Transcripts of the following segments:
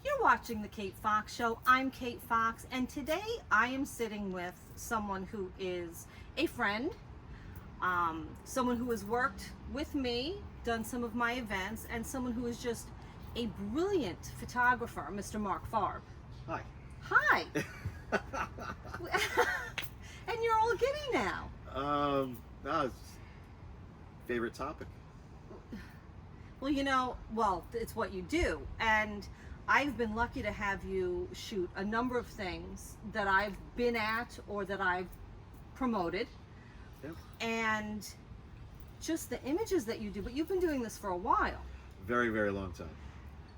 You're watching The Kate Fox Show. I'm Kate Fox, and today I am sitting with someone who is a friend, someone who has worked with me, done some of my events, and someone who is just a brilliant photographer, Mr. Marc Farb. Hi. Hi! And you're all giddy now. No, it's favorite topic. Well, it's what you do. And I've been lucky to have you shoot a number of things that I've been at or that I've promoted. Yeah. And just the images that you do, but you've been doing this for a while. Very, very long time.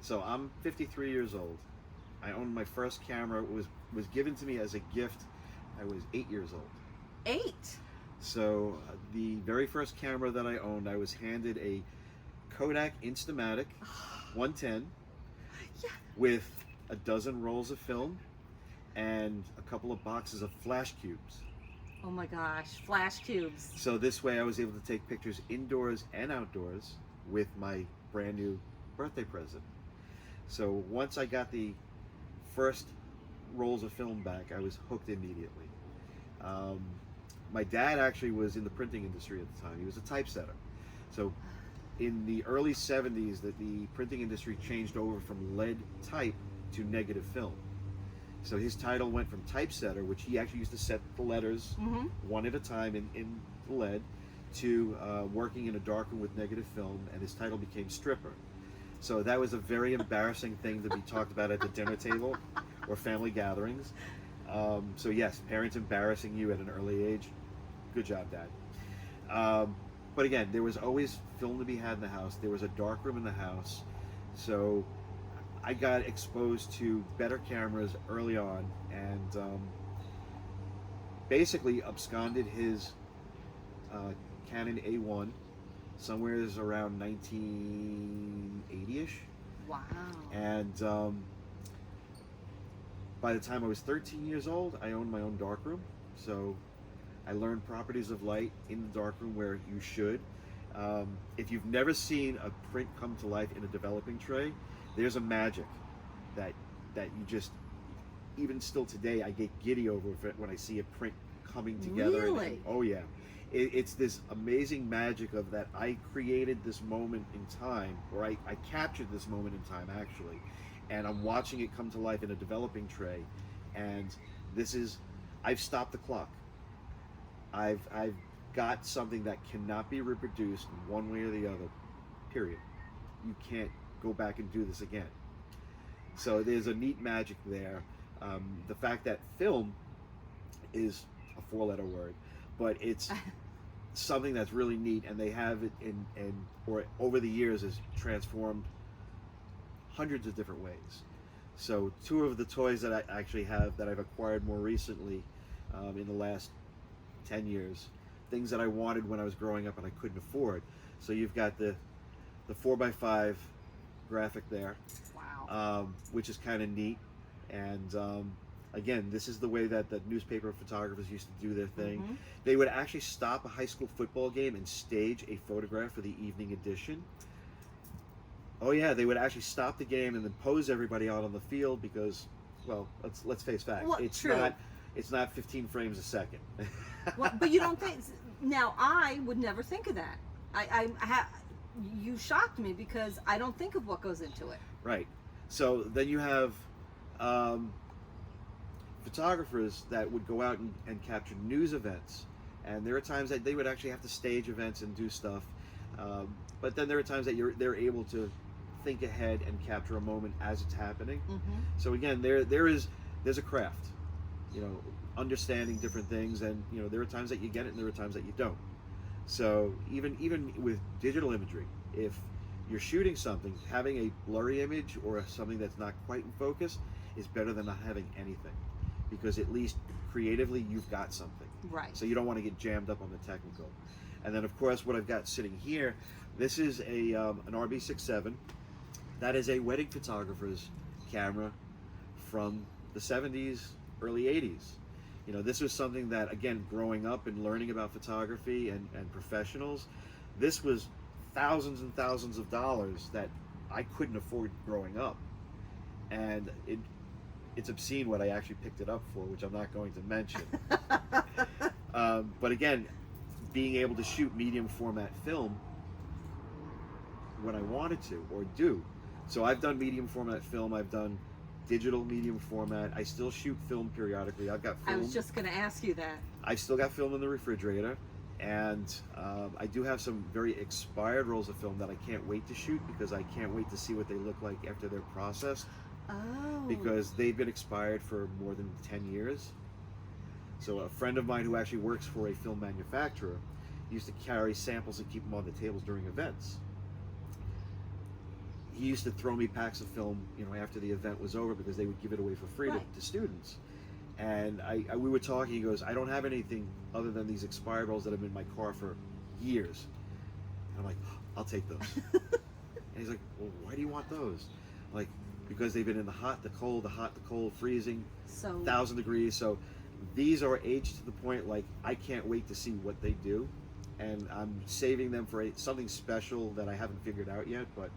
So I'm 53 years old. I owned my first camera. It was given to me as a gift. I was 8 years old. 8? So the very first camera that I owned, I was handed a Kodak Instamatic 110 Yeah. with a dozen rolls of film and a couple of boxes of flash cubes. Oh my gosh, flash cubes. So this way I was able to take pictures indoors and outdoors with my brand new birthday present. So once I got the first rolls of film back, I was hooked immediately. My dad actually was in the printing industry at the time. He was a typesetter. So in the early 70s, the printing industry changed over from lead type to negative film. So his title went from typesetter, which he actually used to set the letters one at a time in the lead, to working in a darkroom with negative film, and his title became stripper. So that was a very embarrassing thing to be talked about at the dinner table or family gatherings. So yes, parents embarrassing you at an early age. Good job, Dad. But again, there was always film to be had in the house. There was a dark room in the house. So I got exposed to better cameras early on, and basically absconded his Canon A1 somewhere around 1980-ish. Wow. And by the time I was 13 years old, I owned my own darkroom. So I learned properties of light in the darkroom where you should. If you've never seen a print come to life in a developing tray, there's a magic that you just, even still today, I get giddy over it when I see a print coming together. Really? Oh yeah. It's this amazing magic of that I created this moment in time, or I captured this moment in time actually, and I'm watching it come to life in a developing tray, and I've stopped the clock. I've got something that cannot be reproduced one way or the other, period. You can't go back and do this again. So there's a neat magic there. The fact that film is a 4-letter word, but it's something that's really neat, and they have it or over the years has transformed hundreds of different ways. So two of the toys that I actually have that I've acquired more recently in the last 10 years, things that I wanted when I was growing up and I couldn't afford. So you've got the 4x5 graphic there, Wow. which is kind of neat. And again, this is the way that the newspaper photographers used to do their thing. They would actually stop a high school football game and stage a photograph for the evening edition. Oh yeah, they would actually stop the game and then pose everybody out on the field because, well, let's face facts. Well, true. It's not 15 frames a second. Well, but you don't think, now I would never think of that. You shocked me because I don't think of what goes into it. Right. So then you have photographers that would go out and capture news events, and there are times that they would actually have to stage events and do stuff, but then there are times that they're able to think ahead and capture a moment as it's happening. So again, there's a craft, understanding different things, and there are times that you get it and there are times that you don't. So even with digital imagery, if you're shooting something, having a blurry image or something that's not quite in focus is better than not having anything, because at least creatively you've got something. Right. So you don't want to get jammed up on the technical. And then of course what I've got sitting here, this is an RB67. That is a wedding photographer's camera from the 70s, early 80s. This was something that, again, growing up and learning about photography and professionals, this was thousands and thousands of dollars that I couldn't afford growing up. and it's obscene what I actually picked it up for, which I'm not going to mention. But again, being able to shoot medium format film when I wanted to or do. So I've done medium format film, I've done digital medium format. I still shoot film periodically. I've got film. I was just going to ask you that. I've still got film in the refrigerator, and I do have some very expired rolls of film that I can't wait to shoot because I can't wait to see what they look like after they're processed. Oh. Because they've been expired for more than 10 years. So a friend of mine who actually works for a film manufacturer used to carry samples and keep them on the tables during events. He used to throw me packs of film, after the event was over because they would give it away for free to students. And we were talking, he goes, I don't have anything other than these expired rolls that have been in my car for years. And I'm like, I'll take those. And he's like, well, why do you want those? I'm like, because they've been in the hot, the cold, the hot, the cold, freezing, 1,000 degrees. So these are aged to the point like I can't wait to see what they do. And I'm saving them for something special that I haven't figured out yet, but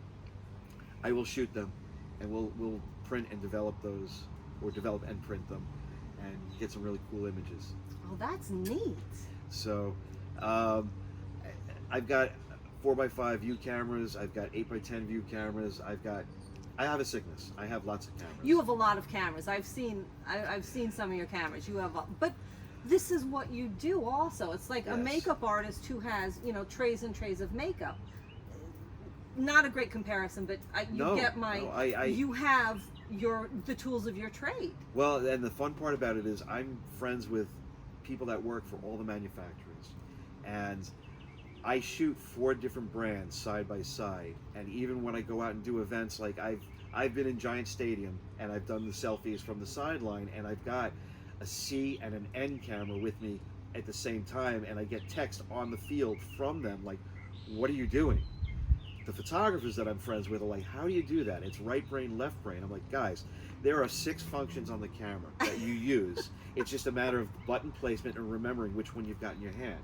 I will shoot them, and we'll print and develop those, or develop and print them, and get some really cool images. Oh, that's neat. So I've got 4x5 view cameras, I've got 8x10 view cameras, I have a sickness. I have lots of cameras. You have a lot of cameras. I've seen some of your cameras. You have, but this is what you do also. It's like a makeup artist who has, trays and trays of makeup. Not a great comparison, but you have the tools of your trade. Well, and the fun part about it is I'm friends with people that work for all the manufacturers, and I shoot 4 different brands side by side. And even when I go out and do events, like I've been in Giant Stadium and I've done the selfies from the sideline, and I've got a C and an N camera with me at the same time, and I get text on the field from them like, what are you doing? The photographers that I'm friends with are like, how do you do that? It's right brain, left brain. I'm like, guys, there are 6 functions on the camera that you use. It's just a matter of button placement and remembering which one you've got in your hand.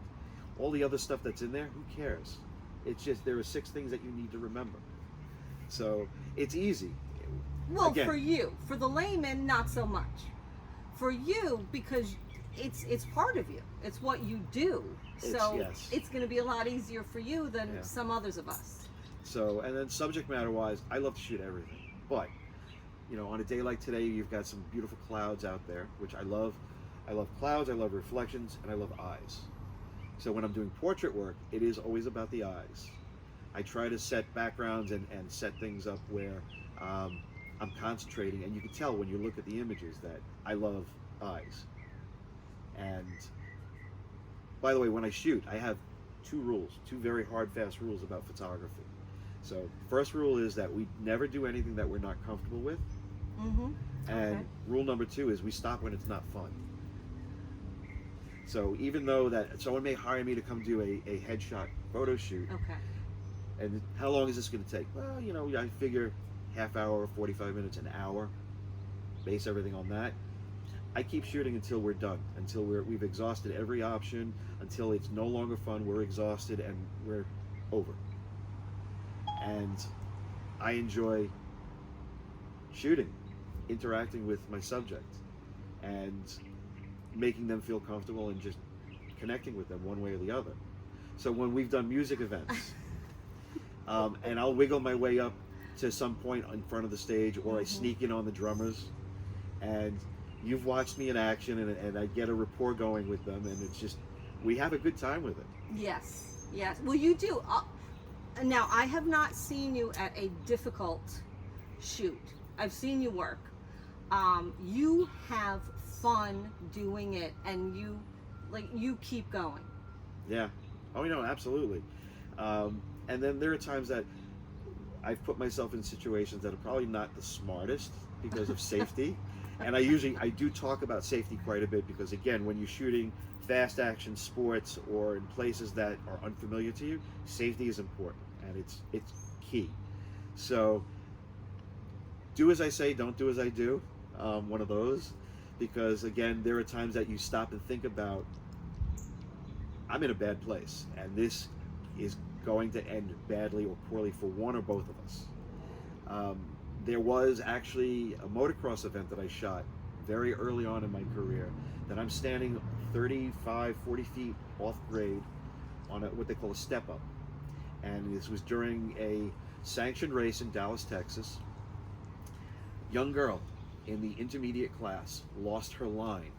All the other stuff that's in there, who cares? It's just there are 6 things that you need to remember. So it's easy. Well, again, for you, for the layman, not so much. For you, because it's part of you. It's what you do. So it's going to be a lot easier for you than some others of us. So, and then subject matter wise, I love to shoot everything. But, on a day like today, you've got some beautiful clouds out there, which I love. I love clouds, I love reflections, and I love eyes. So when I'm doing portrait work, it is always about the eyes. I try to set backgrounds and set things up where I'm concentrating, and you can tell when you look at the images that I love eyes. And by the way, when I shoot, I have 2 rules, 2 very hard, fast rules about photography. So first rule is that we never do anything that we're not comfortable with. Mm-hmm. And rule number 2 is we stop when it's not fun. So even though that someone may hire me to come do a headshot photo shoot, and how long is this going to take? Well, I figure half hour, 45 minutes, an hour, base everything on that. I keep shooting until we're done, until we've exhausted every option, until it's no longer fun, we're exhausted, and we're over. And I enjoy shooting, interacting with my subject, and making them feel comfortable and just connecting with them one way or the other. So when we've done music events, and I'll wiggle my way up to some point in front of the stage, or I sneak in on the drummers, and you've watched me in action, and I get a rapport going with them, and it's just, we have a good time with it. Yes. Well, you do. Now, I have not seen you at a difficult shoot. I've seen you work. You have fun doing it, and you keep going. Yeah. Oh, absolutely. And then there are times that I've put myself in situations that are probably not the smartest because of safety. And I do talk about safety quite a bit because, again, when you're shooting fast action sports or in places that are unfamiliar to you, safety is important, and it's key. So do as I say, don't do as I do. One of those, because again, there are times that you stop and think about, I'm in a bad place, and this is going to end badly or poorly for one or both of us. There was actually a motocross event that I shot very early on in my career that I'm standing 35, 40 feet off grade on what they call a step up. And this was during a sanctioned race in Dallas, Texas. Young girl in the intermediate class lost her line,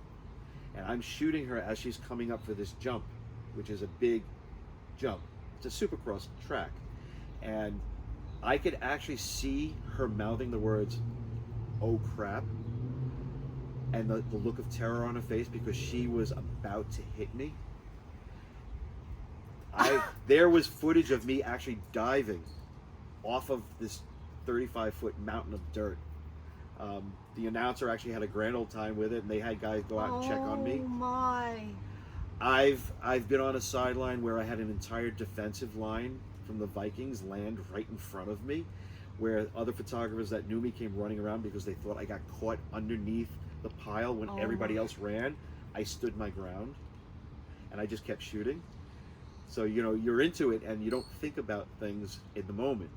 and I'm shooting her as she's coming up for this jump, which is a big jump. It's a supercross track, and I could actually see her mouthing the words, "Oh crap," and the look of terror on her face because she was about to hit me. There was footage of me actually diving off of this 35-foot mountain of dirt. The announcer actually had a grand old time with it, and they had guys go out and check on me. Oh my! I've been on a sideline where I had an entire defensive line from the Vikings land right in front of me, where other photographers that knew me came running around because they thought I got caught underneath the pile when everybody else ran. I stood my ground, and I just kept shooting. So, you know, you're into it and you don't think about things in the moment,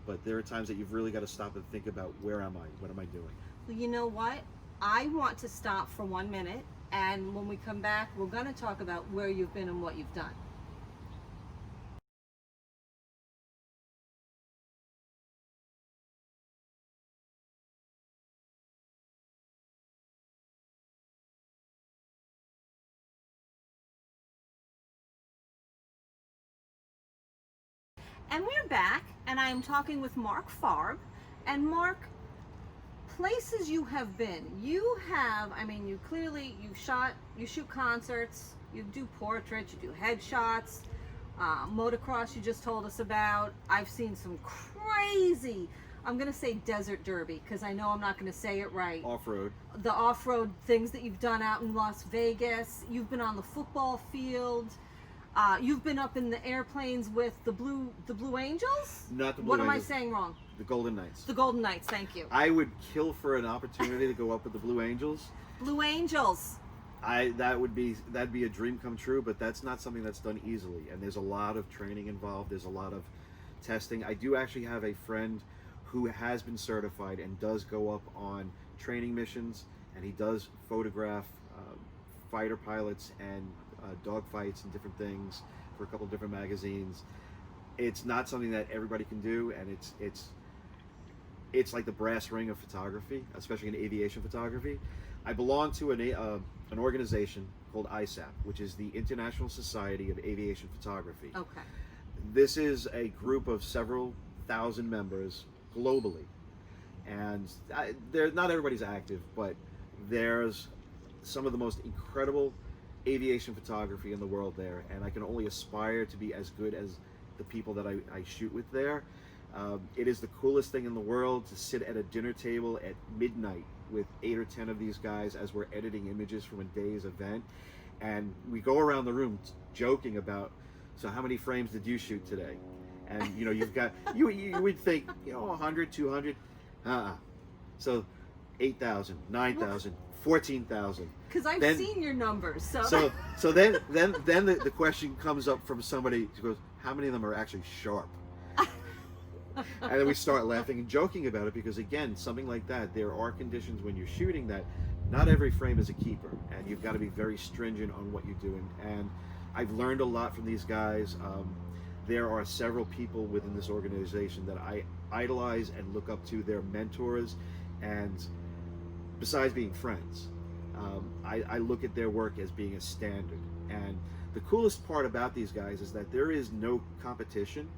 but there are times that you've really got to stop and think about, where am I? What am I doing? Well, you know what? I want to stop for 1 minute, and when we come back, we're going to talk about where you've been and what you've done. And we're back, and I am talking with Marc Farb. And Marc, places you have been. You have, I mean, you shoot concerts, you do portraits, you do headshots, motocross you just told us about. I've seen some crazy, I'm going to say desert derby, because I know I'm not going to say it right. Off-road. The off-road things that you've done out in Las Vegas. You've been on the football field. You've been up in the airplanes with the Blue Angels? Not the Blue What Angels. am I saying wrong? The Golden Knights. The Golden Knights, thank you. I would kill for an opportunity to go up with the Blue Angels. Blue Angels. That'd be a dream come true, but that's not something that's done easily. And there's a lot of training involved. There's a lot of testing. I do actually have a friend who has been certified and does go up on training missions, and he does photograph fighter pilots and dog fights and different things for a couple of different magazines. It's not something that everybody can do, and it's like the brass ring of photography, especially in aviation photography. I belong to an organization called ISAP, which is the International Society of Aviation Photography. Okay. This is a group of several thousand members globally, and not everybody's active, but there's some of the most incredible aviation photography in the world there, and I can only aspire to be as good as the people that I shoot with there. It is the coolest thing in the world to sit at a dinner table at midnight with 8 or 10 of these guys as we're editing images from a day's event, and we go around the room joking about, so how many frames did you shoot today? And you know, you've got you would think, 100, 200, so 8,000, 9,000, 14,000. Because I've seen your numbers. So then the question comes up from somebody who goes, how many of them are actually sharp? And then we start laughing and joking about it, because again, something like that, there are conditions when you're shooting that not every frame is a keeper, and you've got to be very stringent on what you're doing. And I've learned a lot from these guys. There are several people within this organization that I idolize and look up to. They're mentors, and besides being friends, I look at their work as being a standard. And the coolest part about these guys is that there is no competition.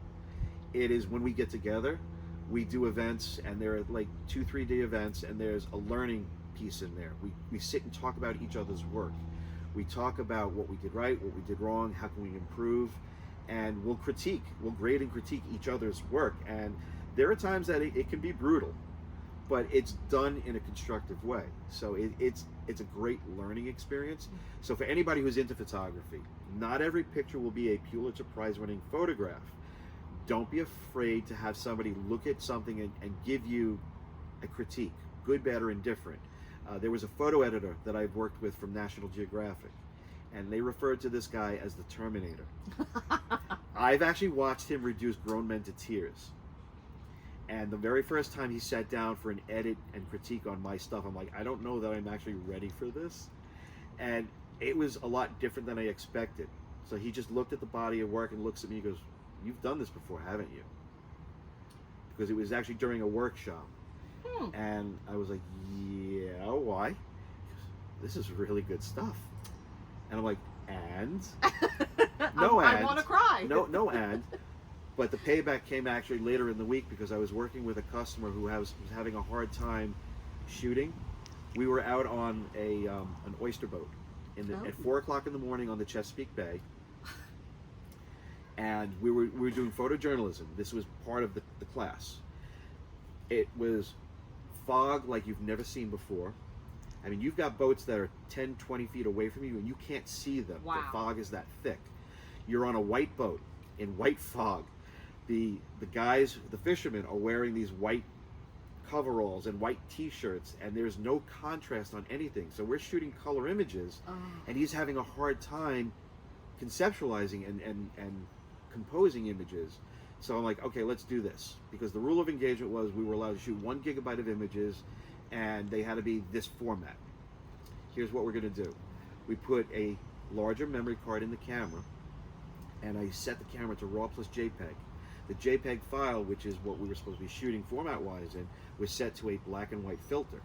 It is when we get together, we do events, and there are like 2-3 day events, and there's a learning piece in there. We sit and talk about each other's work. We talk about what we did right, what we did wrong, how can we improve, and we'll grade and critique each other's work. And there are times that it can be brutal, but it's done in a constructive way. So it's a great learning experience. So for anybody who's into photography, not every picture will be a Pulitzer Prize winning photograph. Don't be afraid to have somebody look at something and give you a critique, good, bad, or indifferent. There was a photo editor that I've worked with from National Geographic, and they referred to this guy as the Terminator. I've actually watched him reduce grown men to tears. And the very first time he sat down for an edit and critique on my stuff, I'm like, I don't know that I'm actually ready for this. And it was a lot different than I expected. So he just looked at the body of work and looks at me and goes, "You've done this before, haven't you?" Because it was actually during a workshop. And I was like, "Yeah, why?" He goes, "This is really good stuff." And I'm like, "And?" No, and. I want to cry. No, and. But the payback came actually later in the week because I was working with a customer who was having a hard time shooting. We were out on an oyster boat at 4 o'clock in the morning on the Chesapeake Bay, and we were doing photojournalism. This was part of the class. It was fog like you've never seen before. I mean, you've got boats that are 10, 20 feet away from you, and you can't see them. Wow. The fog is that thick. You're on a white boat in white fog. The guys, the fishermen, are wearing these white coveralls and white t-shirts, and there's no contrast on anything. So we're shooting color images, and he's having a hard time conceptualizing and composing images. So I'm like, okay, let's do this. Because the rule of engagement was we were allowed to shoot 1 gigabyte of images, and they had to be this format. Here's what we're going to do. We put a larger memory card in the camera, and I set the camera to RAW plus JPEG. The JPEG file, which is what we were supposed to be shooting format-wise in, was set to a black and white filter.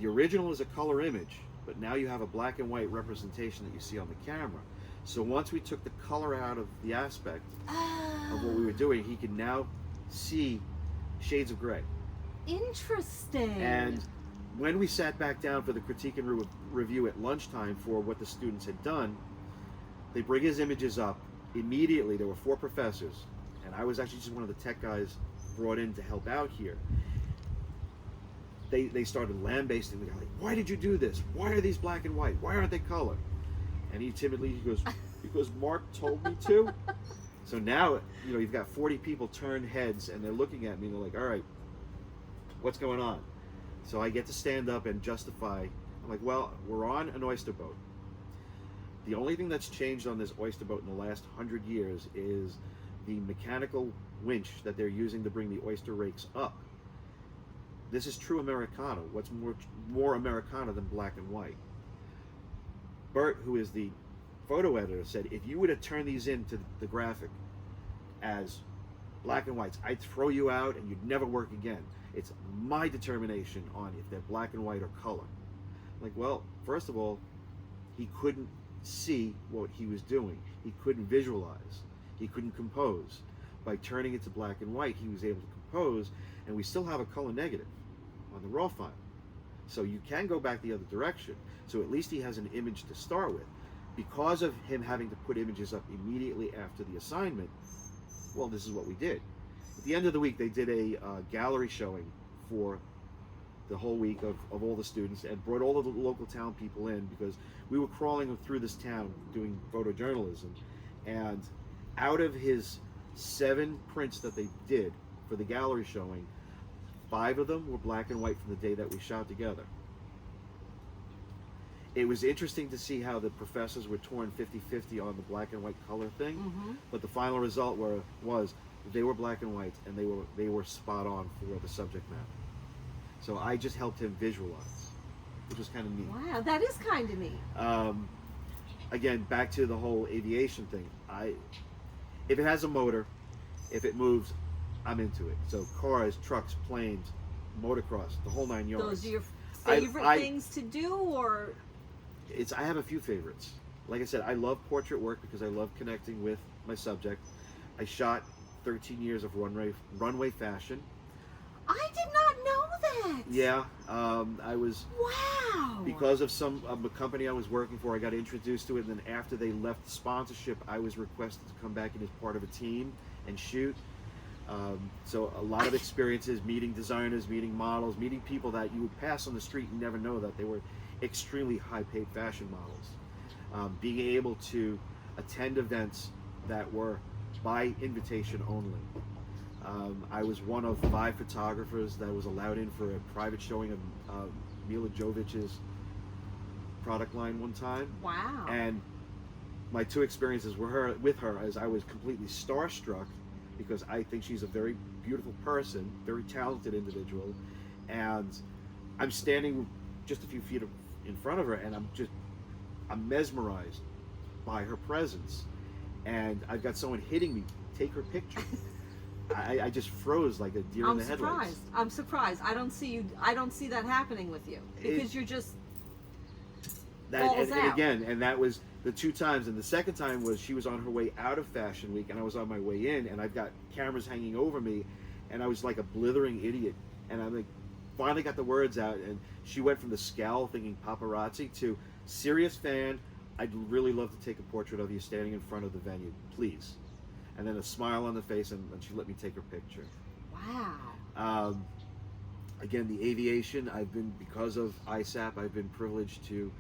The original is a color image, but now you have a black and white representation that you see on the camera. So once we took the color out of the aspect of what we were doing, he can now see shades of gray. Interesting. And when we sat back down for the critique and review at lunchtime for what the students had done, they bring his images up. Immediately, there were 4 professors, and I was actually just one of the tech guys brought in to help out here. They started lambasting the guy, like, "Why did you do this? Why are these black and white? Why aren't they color?" And he timidly goes, "Because Mark told me to." So now, you've got 40 people turn heads, and they're looking at me, and they're like, "All right, what's going on?" So I get to stand up and justify. I'm like, "Well, we're on an oyster boat. The only thing that's changed on this oyster boat in the last 100 years is the mechanical winch that they're using to bring the oyster rakes up. This is true Americana. What's more Americana than black and white?" Bert, who is the photo editor, said, "If you were to turn these into the graphic as black and whites, I'd throw you out and you'd never work again. It's my determination on if they're black and white or color." I'm like, well, first of all, he couldn't see what he was doing. He couldn't visualize. He couldn't compose. By turning it to black and white, he was able to compose, and we still have a color negative on the raw file. So you can go back the other direction. So at least he has an image to start with. Because of him having to put images up immediately after the assignment, well, this is what we did. At the end of the week, they did a gallery showing for the whole week of all the students, and brought all of the local town people in, because we were crawling through this town doing photojournalism. And out of his 7 prints that they did for the gallery showing, 5 of them were black and white from the day that we shot together. It was interesting to see how the professors were torn 50-50 on the black and white color thing, but the final result was they were black and white, and they were spot on for the subject matter. So I just helped him visualize, which was kind of neat. Wow, that is kind of neat. Again, back to the whole aviation thing. If it has a motor, if it moves, I'm into it. So cars, trucks, planes, motocross, the whole 9 yards. Those are your favorite things to do, or? I have a few favorites. Like I said, I love portrait work because I love connecting with my subject. I shot 13 years of runway fashion. I did not know that. Yeah, I was. Wow. Because of the company I was working for, I got introduced to it, and then after they left the sponsorship, I was requested to come back in as part of a team and shoot. So a lot of experiences, meeting designers, meeting models, meeting people that you would pass on the street and never know that they were extremely high-paid fashion models. Being able to attend events that were by invitation only. I was one of 5 photographers that was allowed in for a private showing of Mila Jovovich's product line one time. Wow. And my 2 experiences with her as I was completely starstruck because I think she's a very beautiful person, very talented individual, and I'm standing just a few feet in front of her, and I'm mesmerized by her presence, and I've got someone hitting me, take her picture. I just froze like a deer in the headlights. I'm surprised. I don't see that happening with you, because you're just balls out. And again, and that was the 2 times, and the second time was she was on her way out of Fashion Week, and I was on my way in, and I've got cameras hanging over me, and I was like a blithering idiot, and I like finally got the words out, and she went from the scowl thinking paparazzi to serious fan. I'd really love to take a portrait of you standing in front of the venue, please. And then a smile on the face, and she let me take her picture. Wow. Again, the aviation, because of ISAP, I've been privileged to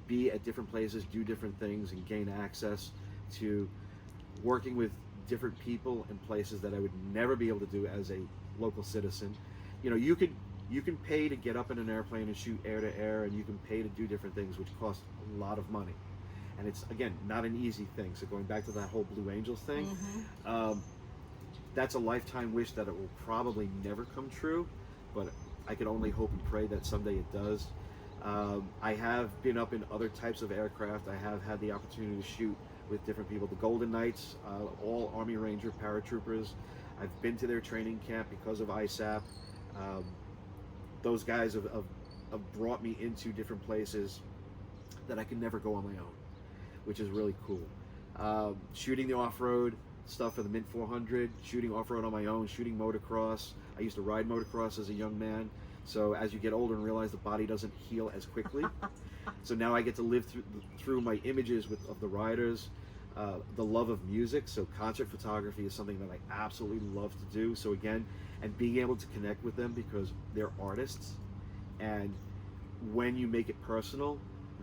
be at different places, do different things, and gain access to working with different people and places that I would never be able to do as a local citizen. You know, you can pay to get up in an airplane and shoot air to air, and you can pay to do different things, which cost a lot of money. And it's, again, not an easy thing. So going back to that whole Blue Angels thing, that's a lifetime wish that it will probably never come true, but I can only hope and pray that someday it does. I have been up in other types of aircraft. I have had the opportunity to shoot with different people. The Golden Knights, all Army Ranger paratroopers. I've been to their training camp because of ISAP. Those guys have brought me into different places that I can never go on my own, which is really cool. Shooting the off-road stuff for the Mint 400, shooting off-road on my own, shooting motocross. I used to ride motocross as a young man, so as you get older and realize the body doesn't heal as quickly, so now I get to live through my images of the riders. The love of music, so concert photography is something that I absolutely love to do. So again, and being able to connect with them because they're artists, and when you make it personal,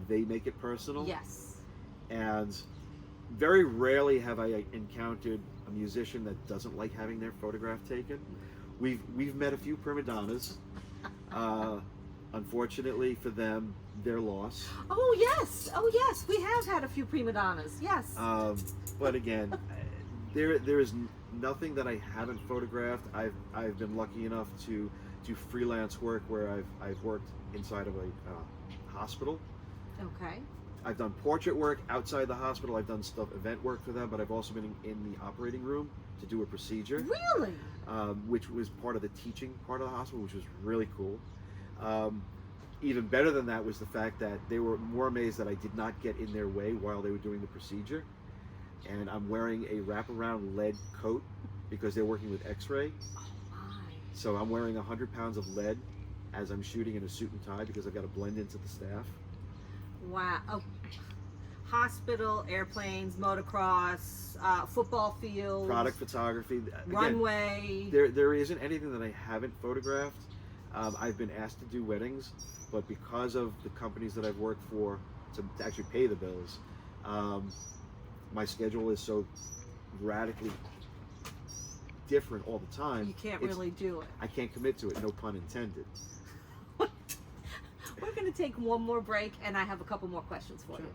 they make it personal. Yes. And very rarely have I encountered a musician that doesn't like having their photograph taken. We've met a few prima donnas. Unfortunately for them, they're lost. Oh yes, we have had a few prima donnas. Yes. But again, there is nothing that I haven't photographed. I've been lucky enough to do freelance work where I've worked inside of a hospital. Okay. I've done portrait work outside the hospital. I've done event work for them, but I've also been in the operating room to do a procedure. Really? Which was part of the teaching part of the hospital, which was really cool. Even better than that was the fact that they were more amazed that I did not get in their way while they were doing the procedure. And I'm wearing a wraparound lead coat because they're working with X-ray. Oh my. So I'm wearing 100 pounds of lead as I'm shooting in a suit and tie because I've got to blend into the staff. Wow. Oh. Hospital, airplanes, motocross, football fields, product photography, runway. Again, there isn't anything that I haven't photographed. I've been asked to do weddings, but because of the companies that I've worked for to actually pay the bills, my schedule is so radically different all the time. You can't really do it. I can't commit to it, no pun intended. We're going to take one more break, and I have a couple more questions for you.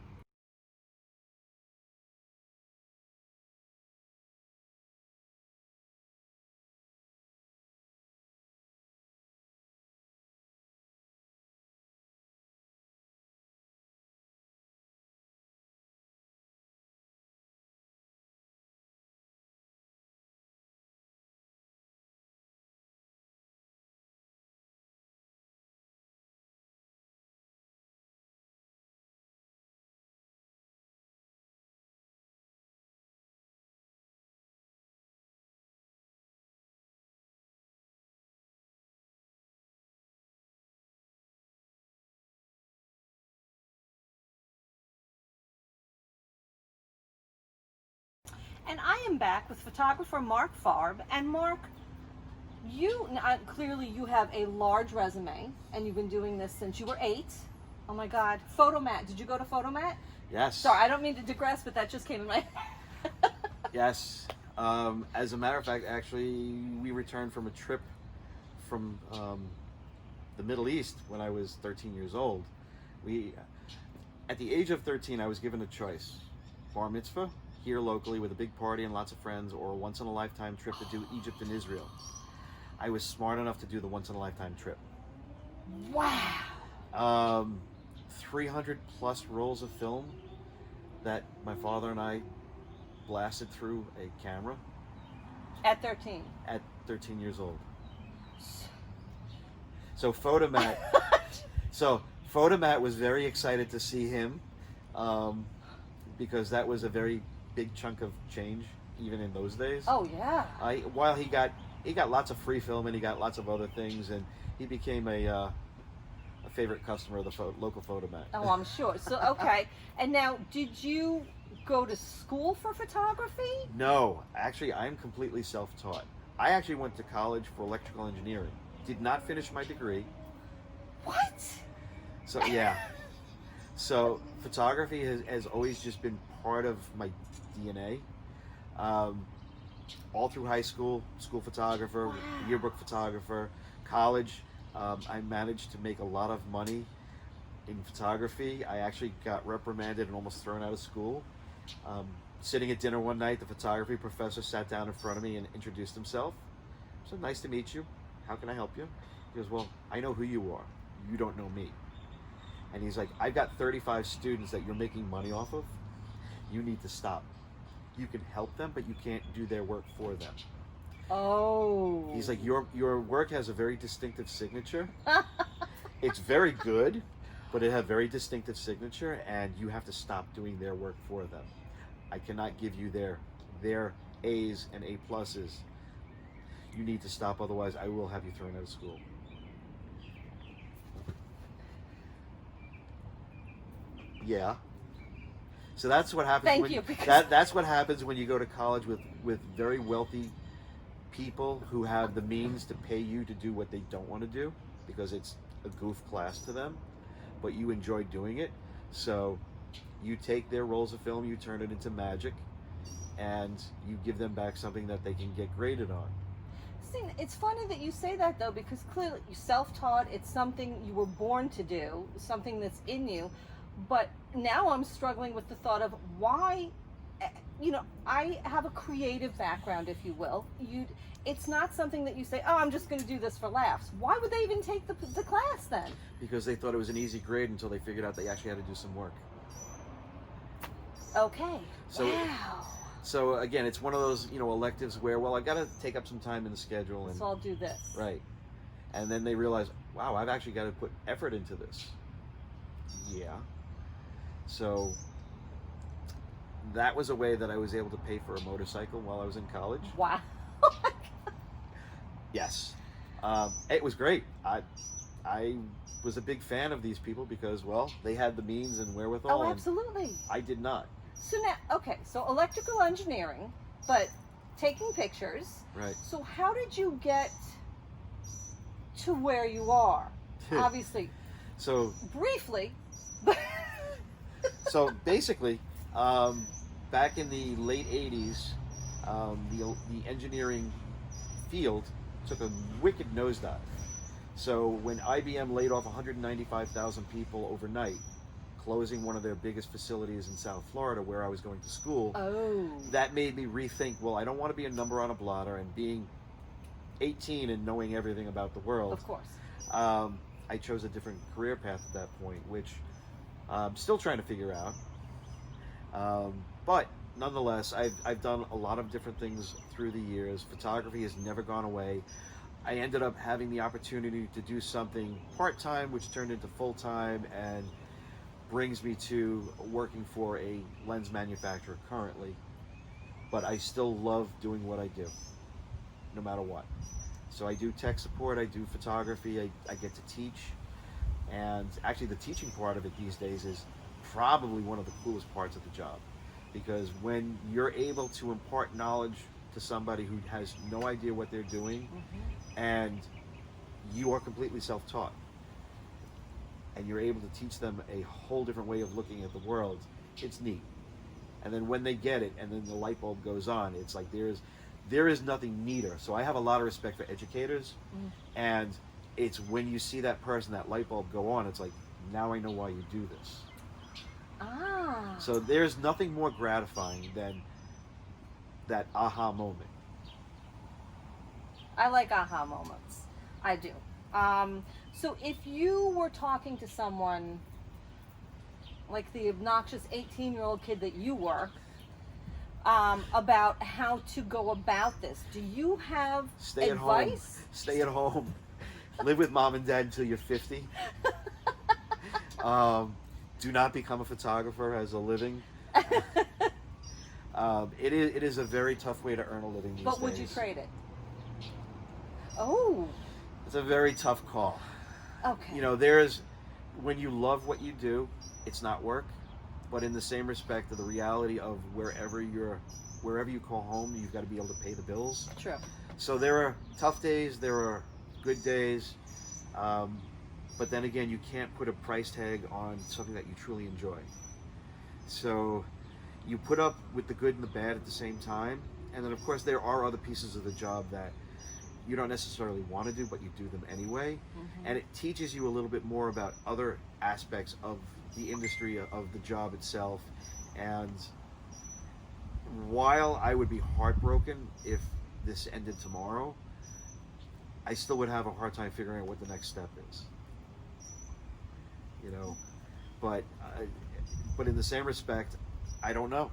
And I am back with photographer Marc Farb. And Marc, clearly you have a large resume, and you've been doing this since you were 8. Oh my God, Photomat. Did you go to Photomat? Yes. Sorry, I don't mean to digress, but that just came in my head. Yes. As a matter of fact, actually, we returned from a trip from the Middle East when I was 13 years old. At the age of 13, I was given a choice: bar mitzvah here locally with a big party and lots of friends, or a once-in-a-lifetime trip to do Egypt and Israel. I was smart enough to do the once-in-a-lifetime trip. Wow. 300 plus rolls of film that my father and I blasted through a camera At 13. at 13 years old. So Photomat, was very excited to see him, because that was a very big chunk of change even in those days. Oh yeah. While he got lots of free film and he got lots of other things, and he became a favorite customer of the local Photomat. Oh, I'm sure. So okay. And now, did you go to school for photography? No, actually, I'm completely self-taught. I actually went to college for electrical engineering. Did not finish my degree. What? So yeah. So photography has always just been part of my DNA. All through high school, school photographer, Wow. yearbook photographer, college. I managed to make a lot of money in photography. I actually got reprimanded and almost thrown out of school. Sitting at dinner one night, the photography professor sat down in front of me and introduced himself. So, nice to meet you. How can I help you? He goes, well, I know who you are. You don't know me. And he's like, I've got 35 students that you're making money off of. You need to stop. You can help them, but you can't do their work for them. Oh. He's like, your work has a very distinctive signature. It's very good, but it has a very distinctive signature, and you have to stop doing their work for them. I cannot give you their A's and A pluses. You need to stop, otherwise I will have you thrown out of school. Yeah. So that's what happens. Thank when, you, because- that's what happens when you go to college with very wealthy people who have the means to pay you to do what they don't want to do, because it's a goof class to them, but you enjoy doing it. So you take their rolls of film, you turn it into magic, and you give them back something that they can get graded on. See, it's funny that you say that though, because clearly you're self-taught. It's something you were born to do, something that's in you. But now I'm struggling with the thought of why, I have a creative background, if you will. It's not something that you say, oh, I'm just going to do this for laughs. Why would they even take the class then? Because they thought it was an easy grade until they figured out they actually had to do some work. Okay. So, wow. So again, it's one of those, electives where, well, I've got to take up some time in the schedule. And So I'll do this. right. And then they realize, wow, I've actually got to put effort into this. Yeah. So that was a way that I was able to pay for a motorcycle while I was in college. Wow. Yes. It was great. I was a big fan of these people because, well, they had the means and wherewithal. Oh, absolutely. And I did not. So now, okay, so electrical engineering, but taking pictures. Right. So how did you get to where you are? Obviously. So briefly. So basically, back in the late 80s, the engineering field took a wicked nosedive. So when IBM laid off 195,000 people overnight, closing one of their biggest facilities in South Florida where I was going to school, that made me rethink, well, I don't want to be a number on a blotter, and being 18 and knowing everything about the world. Of course. I chose a different career path at that point, which I'm still trying to figure out. But nonetheless, I've done a lot of different things through the years. Photography has never gone away. I ended up having the opportunity to do something part-time, which turned into full-time, and brings me to working for a lens manufacturer currently. But I still love doing what I do, no matter what. So I do tech support, I do photography, I get to teach. And actually the teaching part of it these days is probably one of the coolest parts of the job. Because when you're able to impart knowledge to somebody who has no idea what they're doing, and you are completely self-taught, and you're able to teach them a whole different way of looking at the world, it's neat. And then when they get it, and then the light bulb goes on, it's like there is nothing neater. So I have a lot of respect for educators, and it's when you see that person, that light bulb go on, it's like, now I know why you do this. So there's nothing more gratifying than that aha moment. I like aha moments. I do. So if you were talking to someone like the obnoxious 18-year-old kid that you were, about how to go about this, do you have Stay at home. advice? Stay at home. Live with mom and dad until you're 50. Do not become a photographer as a living. It is a very tough way to earn a living these days. But would you trade it? Oh. It's a very tough call. Okay. You know, when you love what you do, it's not work. But in the same respect, the reality of wherever you call home, you've got to be able to pay the bills. True. So there are tough days, there are good days, but then again, you can't put a price tag on something that you truly enjoy. So you put up with the good and the bad at the same time, and then of course there are other pieces of the job that you don't necessarily want to do, but you do them anyway. Mm-hmm. And it teaches you a little bit more about other aspects of the industry, of the job itself. And while I would be heartbroken if this ended tomorrow, I still would have a hard time figuring out what the next step is. You know, but in the same respect, I don't know.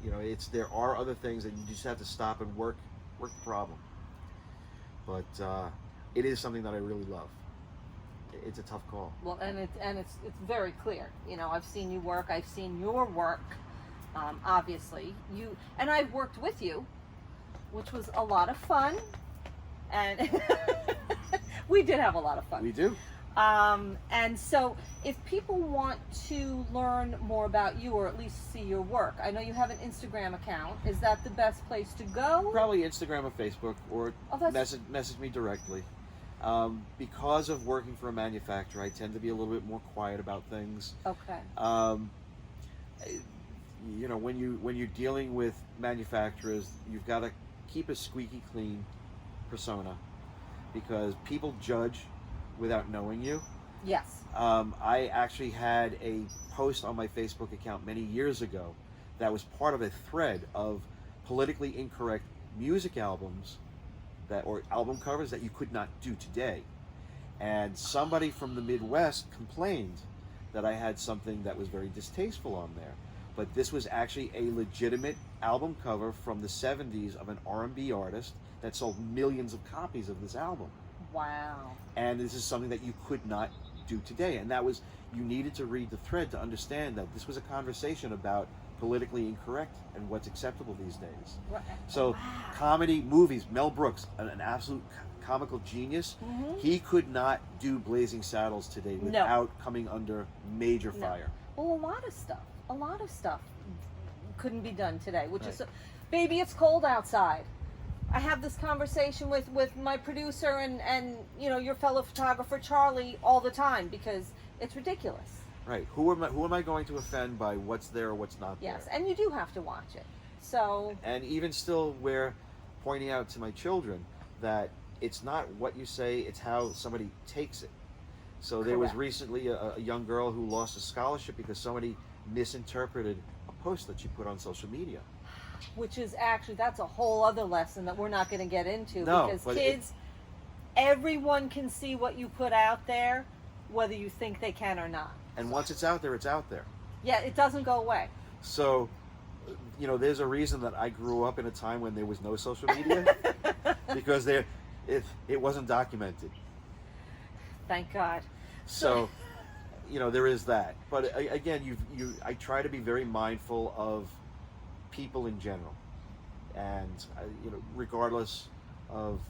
You know, there are other things that you just have to stop and work the problem. But it is something that I really love. It's a tough call. Well, and it's very clear. You know, I've seen you work. I've seen your work. Obviously, and I've worked with you, which was a lot of fun, and we did have a lot of fun. We do. And so, if people want to learn more about you, or at least see your work, I know you have an Instagram account. Is that the best place to go? Probably Instagram or Facebook, or message me directly. Because of working for a manufacturer, I tend to be a little bit more quiet about things. Okay. You know, when you're dealing with manufacturers, you've got to keep a squeaky clean persona, because people judge without knowing you. Yes. I actually had a post on my Facebook account many years ago that was part of a thread of politically incorrect music albums or album covers that you could not do today. And somebody from the Midwest complained that I had something that was very distasteful on there. But this was actually a legitimate album cover from the 70s of an R&B artist that sold millions of copies of this album. Wow. And this is something that you could not do today. And that was, you needed to read the thread to understand that this was a conversation about politically incorrect and what's acceptable these days. Right. So, wow. Comedy, movies, Mel Brooks, an absolute comical genius, mm-hmm. he could not do Blazing Saddles today without coming under major fire. Well, a lot of stuff couldn't be done today, which right. is, baby, it's cold outside. I have this conversation with my producer and you know, your fellow photographer Charlie all the time, because it's ridiculous. Right. Who am I going to offend by what's there or what's not there? Yes, and you do have to watch it. So. And even still, we're pointing out to my children that it's not what you say, it's how somebody takes it. So there was recently a young girl who lost a scholarship because somebody misinterpreted a post that she put on social media. Which is actually, that's a whole other lesson that we're not going to get into. No, because kids, everyone can see what you put out there, whether you think they can or not. And once it's out there, it's out there. Yeah, it doesn't go away. So, you know, there's a reason that I grew up in a time when there was no social media, because it wasn't documented. Thank God. So, you know, there is that. But again, I try to be very mindful of people in general, and you know, regardless of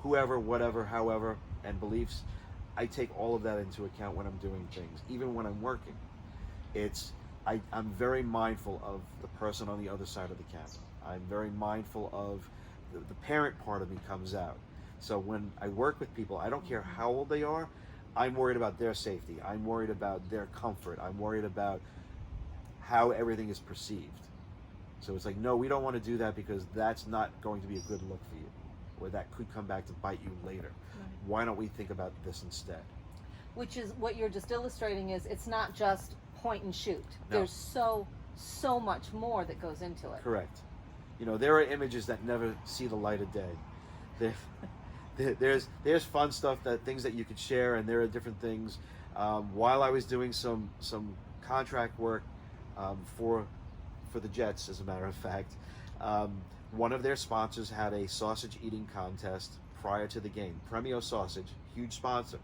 whoever, whatever, however, and beliefs, I take all of that into account when I'm doing things, even when I'm working. I'm very mindful of the person on the other side of the camera. I'm very mindful of the parent part of me comes out. So when I work with people, I don't care how old they are, I'm worried about their safety. I'm worried about their comfort. I'm worried about how everything is perceived. So it's like, no, we don't want to do that, because that's not going to be a good look for you, or that could come back to bite you later. Right. Why don't we think about this instead? Which is what you're just illustrating, is it's not just point and shoot. No. There's so much more that goes into it. Correct. You know, there are images that never see the light of day. There's fun stuff, things that you could share, and there are different things. While I was doing some contract work for the Jets, as a matter of fact, one of their sponsors had a sausage eating contest prior to the game. Premio Sausage, huge sponsor.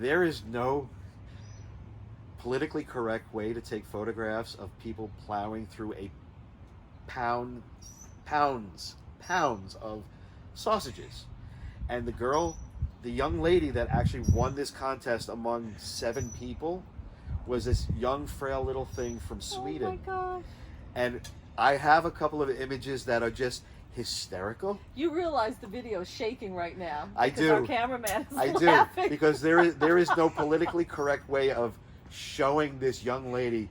There is no politically correct way to take photographs of people plowing through a pounds of sausages. And the young lady that actually won this contest among 7 people was this young, frail little thing from Sweden. Oh my gosh. And I have a couple of images that are just hysterical. You realize the video is shaking right now. I because do. Our cameraman is I laughing. do, because there is no politically correct way of showing this young lady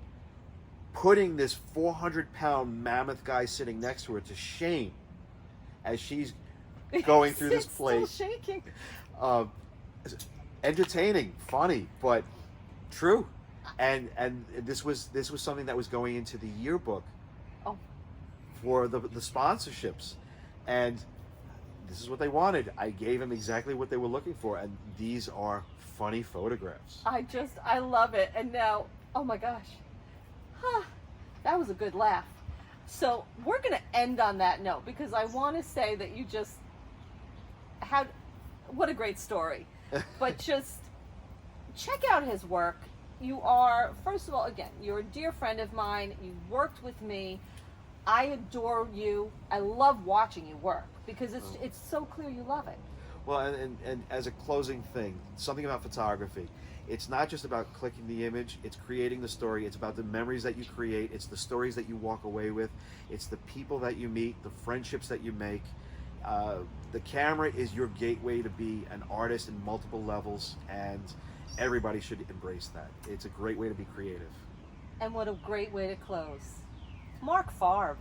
putting this 400-pound mammoth guy sitting next to her to shame as she's going through this plate. Still shaking. Entertaining, funny, but true. And this was something that was going into the yearbook for the sponsorships, and this is what they wanted. I gave them exactly what they were looking for, and these are funny photographs. I love it. And now, oh my gosh, that was a good laugh. So we're going to end on that note, because I want to say that you just had, what a great story. But just check out his work. You are, first of all, again, you're a dear friend of mine. You worked with me. I adore you. I love watching you work, because it's so clear you love it. Well, and as a closing thing, something about photography. It's not just about clicking the image, it's creating the story. It's about the memories that you create. It's the stories that you walk away with. It's the people that you meet, the friendships that you make. The camera is your gateway to be an artist in multiple levels, and everybody should embrace that. It's a great way to be creative. And what a great way to close. Marc Farb.